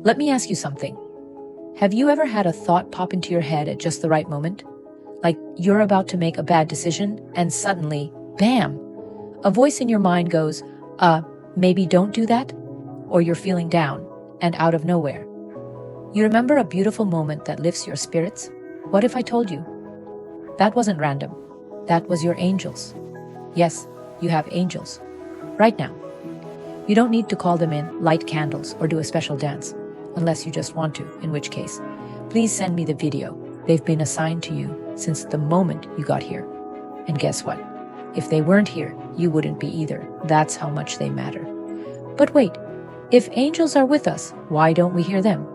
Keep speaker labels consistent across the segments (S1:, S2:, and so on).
S1: Let me ask you something. Have you ever had a thought pop into your head at just the right moment? Like you're about to make a bad decision and suddenly, bam, a voice in your mind goes, maybe don't do that? Or you're feeling down and out of nowhere. You remember a beautiful moment that lifts your spirits? What if I told you? That wasn't random. That was your angels. Yes, you have angels. Right now. You don't need to call them in, light candles, or do a special dance. Unless you just want to, in which case, please send me the video. They've been assigned to you since the moment you got here. And guess what? If they weren't here, you wouldn't be either. That's how much they matter. But wait, if angels are with us, why don't we hear them?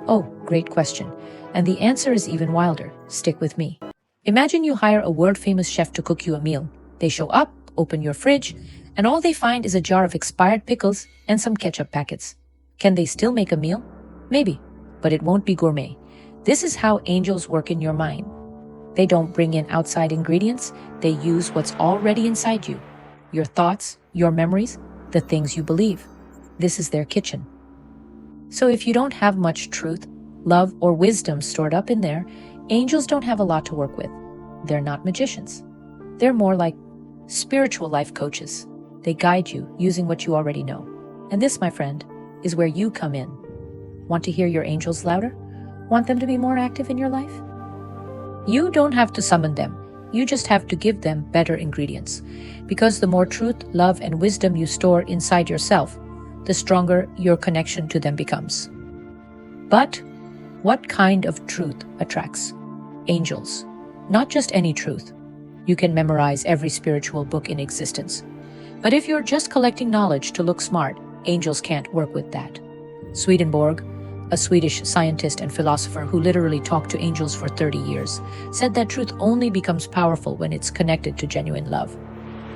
S1: Oh, great question. And the answer is even wilder. Stick with me. Imagine you hire a world-famous chef to cook you a meal. They show up, open your fridge, and all they find is a jar of expired pickles and some ketchup packets. Can they still make a meal? Maybe, but it won't be gourmet. This is how angels work in your mind. They don't bring in outside ingredients. They use what's already inside you. Your thoughts, your memories, the things you believe. This is their kitchen. So if you don't have much truth, love, or wisdom stored up in there, angels don't have a lot to work with. They're not magicians. They're more like spiritual life coaches. They guide you using what you already know. And this, my friend, is where you come in. Want to hear your angels louder? Want them to be more active in your life? You don't have to summon them. You just have to give them better ingredients. Because the more truth, love, and wisdom you store inside yourself, the stronger your connection to them becomes. But what kind of truth attracts? Angels. Not just any truth. You can memorize every spiritual book in existence. But if you're just collecting knowledge to look smart, angels can't work with that. Swedenborg, a Swedish scientist and philosopher who literally talked to angels for 30 years, said that truth only becomes powerful when it's connected to genuine love.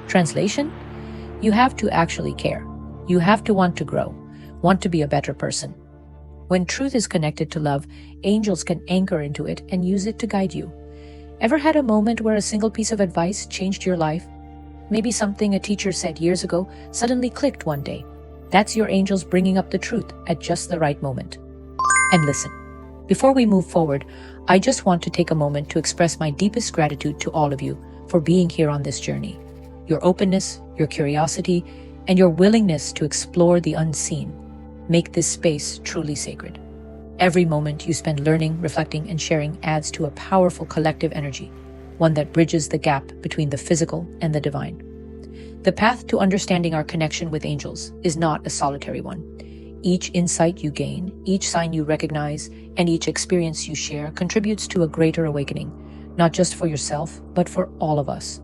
S1: Translation? You have to actually care. You have to want to grow, want to be a better person. When truth is connected to love, angels can anchor into it and use it to guide you. Ever had a moment where a single piece of advice changed your life? Maybe something a teacher said years ago suddenly clicked one day. That's your angels bringing up the truth at just the right moment. And listen, before we move forward, I just want to take a moment to express my deepest gratitude to all of you for being here on this journey. Your openness, your curiosity, and your willingness to explore the unseen make this space truly sacred. Every moment you spend learning, reflecting, and sharing adds to a powerful collective energy, one that bridges the gap between the physical and the divine. The path to understanding our connection with angels is not a solitary one. Each insight you gain, each sign you recognize, and each experience you share contributes to a greater awakening, not just for yourself, but for all of us.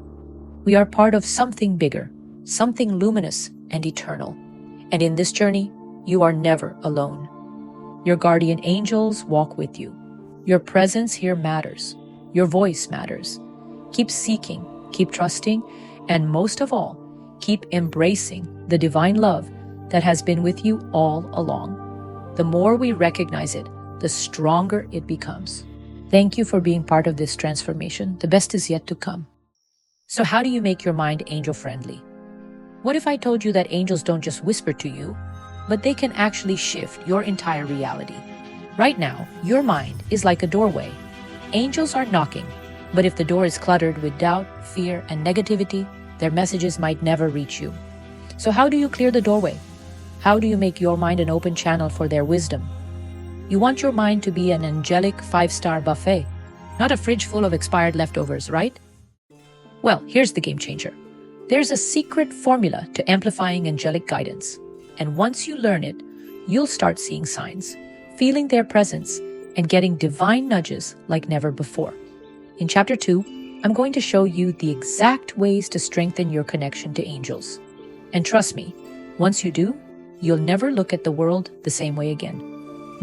S1: We are part of something bigger, something luminous and eternal. And in this journey, you are never alone. Your guardian angels walk with you. Your presence here matters. Your voice matters. Keep seeking, keep trusting, and most of all, keep embracing the divine love that has been with you all along. The more we recognize it, the stronger it becomes. Thank you for being part of this transformation. The best is yet to come. So how do you make your mind angel-friendly? What if I told you that angels don't just whisper to you, but they can actually shift your entire reality? Right now, your mind is like a doorway. Angels are knocking, but if the door is cluttered with doubt, fear, and negativity, their messages might never reach you. So how do you clear the doorway? How do you make your mind an open channel for their wisdom? You want your mind to be an angelic 5-star buffet, not a fridge full of expired leftovers, right? Well, here's the game changer. There's a secret formula to amplifying angelic guidance. And once you learn it, you'll start seeing signs, feeling their presence, and getting divine nudges like never before. In Chapter 2, I'm going to show you the exact ways to strengthen your connection to angels. And trust me, once you do, you'll never look at the world the same way again.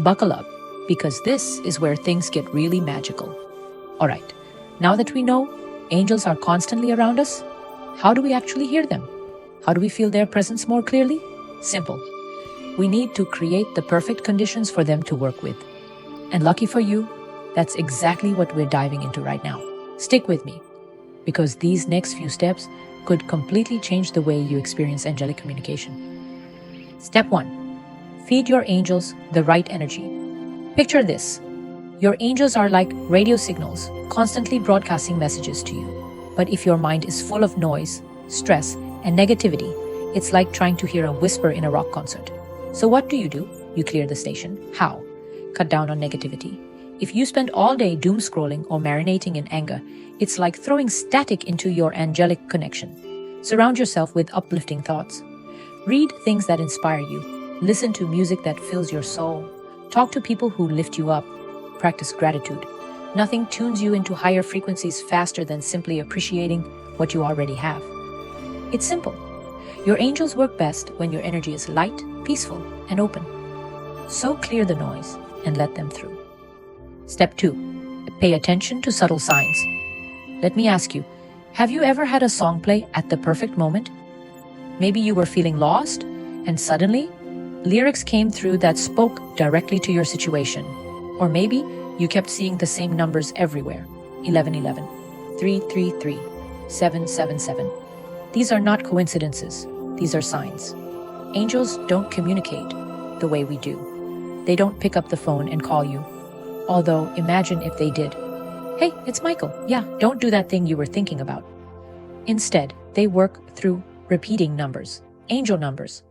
S1: Buckle up, because this is where things get really magical. All right, now that we know angels are constantly around us, how do we actually hear them? How do we feel their presence more clearly? Simple. We need to create the perfect conditions for them to work with. And lucky for you, that's exactly what we're diving into right now. Stick with me, because these next few steps could completely change the way you experience angelic communication. Step 1. Feed your angels the right energy. Picture this. Your angels are like radio signals, constantly broadcasting messages to you. But if your mind is full of noise, stress, and negativity, it's like trying to hear a whisper in a rock concert. So what do? You clear the station. How? Cut down on negativity. If you spend all day doom scrolling or marinating in anger, it's like throwing static into your angelic connection. Surround yourself with uplifting thoughts. Read things that inspire you. Listen to music that fills your soul. Talk to people who lift you up. Practice gratitude. Nothing tunes you into higher frequencies faster than simply appreciating what you already have. It's simple. Your angels work best when your energy is light, peaceful, and open. So clear the noise and let them through. Step 2. Pay attention to subtle signs. Let me ask you, have you ever had a song play at the perfect moment? Maybe you were feeling lost, and suddenly, lyrics came through that spoke directly to your situation. Or maybe you kept seeing the same numbers everywhere. 1111, 333, 777. These are not coincidences. These are signs. Angels don't communicate the way we do. They don't pick up the phone and call you. Although, imagine if they did. Hey, it's Michael. Yeah, don't do that thing you were thinking about. Instead, they work through repeating numbers, angel numbers,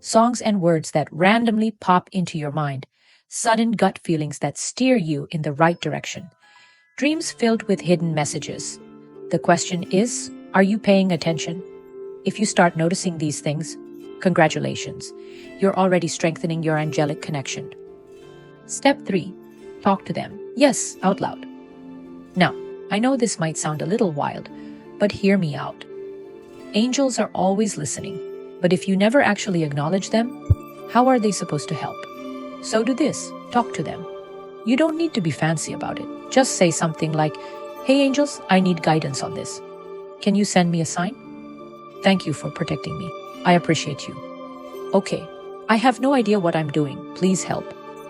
S1: songs and words that randomly pop into your mind, sudden gut feelings that steer you in the right direction, dreams filled with hidden messages. The question is, are you paying attention? If you start noticing these things, congratulations, you're already strengthening your angelic connection. Step 3. Talk to them. Yes, out loud. Now, I know this might sound a little wild, but hear me out. Angels are always listening, but if you never actually acknowledge them, how are they supposed to help? So do this, talk to them. You don't need to be fancy about it. Just say something like, "Hey angels, I need guidance on this. Can you send me a sign? Thank you for protecting me. I appreciate you. Okay, I have no idea what I'm doing. Please help."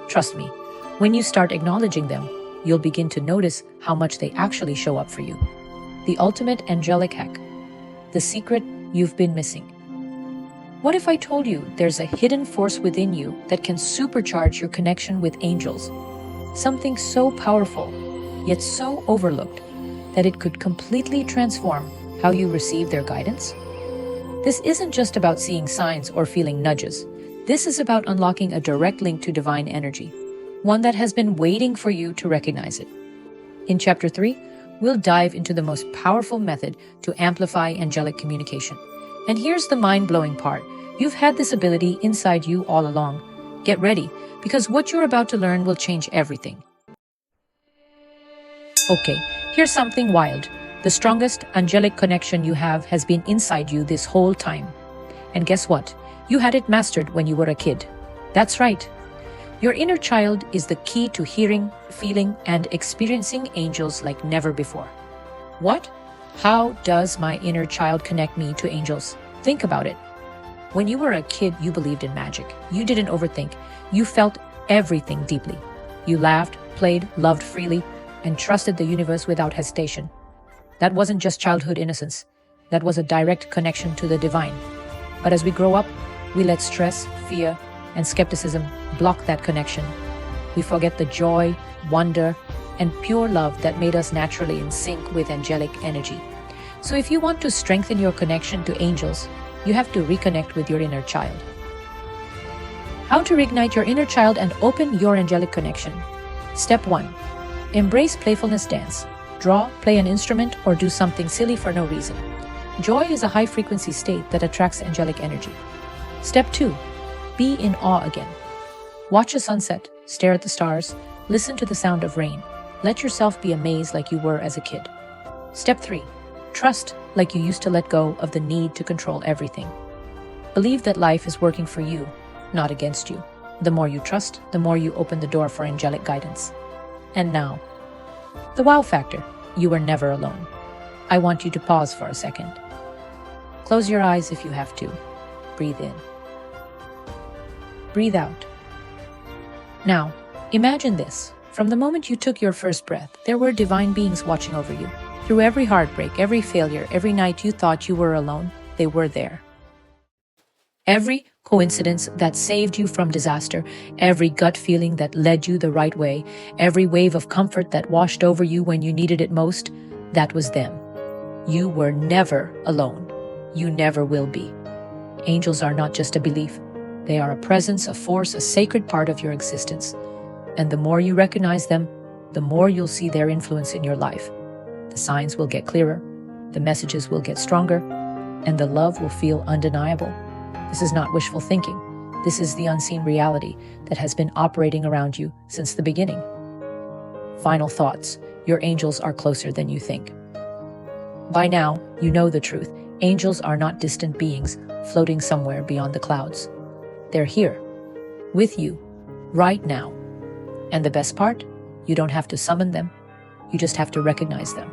S1: Trust me, when you start acknowledging them, you'll begin to notice how much they actually show up for you. The ultimate angelic hack. The secret you've been missing. What if I told you there's a hidden force within you that can supercharge your connection with angels? Something so powerful, yet so overlooked, that it could completely transform how you receive their guidance? This isn't just about seeing signs or feeling nudges. This is about unlocking a direct link to divine energy, one that has been waiting for you to recognize it. In Chapter 3, we'll dive into the most powerful method to amplify angelic communication. And here's the mind-blowing part. You've had this ability inside you all along. Get ready, because what you're about to learn will change everything. Okay, here's something wild. The strongest angelic connection you have has been inside you this whole time. And guess what? You had it mastered when you were a kid. That's right. Your inner child is the key to hearing, feeling, and experiencing angels like never before. What? How does my inner child connect me to angels? Think about it. When you were a kid, you believed in magic. You didn't overthink. You felt everything deeply. You laughed, played, loved freely, and trusted the universe without hesitation. That wasn't just childhood innocence. That was a direct connection to the divine. But as we grow up, we let stress, fear, and skepticism block that connection. We forget the joy, wonder, and pure love that made us naturally in sync with angelic energy. So if you want to strengthen your connection to angels, you have to reconnect with your inner child. How to reignite your inner child and open your angelic connection. Step 1. Embrace playfulness. Dance. Draw, play an instrument, or do something silly for no reason. Joy is a high-frequency state that attracts angelic energy. Step 2. Be in awe again. Watch a sunset, stare at the stars, listen to the sound of rain. Let yourself be amazed like you were as a kid. Step 3. Trust like you used to let go of the need to control everything. Believe that life is working for you, not against you. The more you trust, the more you open the door for angelic guidance. And now, the wow factor. You are never alone. I want you to pause for a second. Close your eyes if you have to. Breathe in. Breathe out. Now, imagine this. From the moment you took your first breath, there were divine beings watching over you. Through every heartbreak, every failure, every night you thought you were alone, they were there. Every coincidence that saved you from disaster, every gut feeling that led you the right way, every wave of comfort that washed over you when you needed it most, that was them. You were never alone. You never will be. Angels are not just a belief. They are a presence, a force, a sacred part of your existence. And the more you recognize them, the more you'll see their influence in your life. The signs will get clearer, the messages will get stronger, and the love will feel undeniable. This is not wishful thinking. This is the unseen reality that has been operating around you since the beginning. Final thoughts. Your angels are closer than you think. By now, you know the truth. Angels are not distant beings floating somewhere beyond the clouds. They're here, with you, right now. And the best part? You don't have to summon them. You just have to recognize them.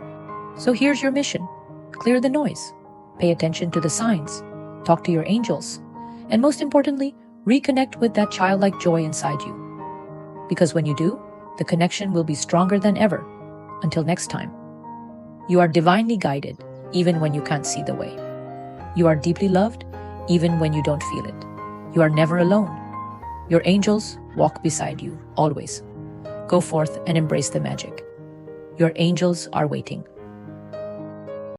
S1: So here's your mission. Clear the noise. Pay attention to the signs. Talk to your angels. And most importantly, reconnect with that childlike joy inside you. Because when you do, the connection will be stronger than ever. Until next time. You are divinely guided, even when you can't see the way. You are deeply loved, even when you don't feel it. You are never alone. Your angels walk beside you, always. Go forth and embrace the magic. Your angels are waiting.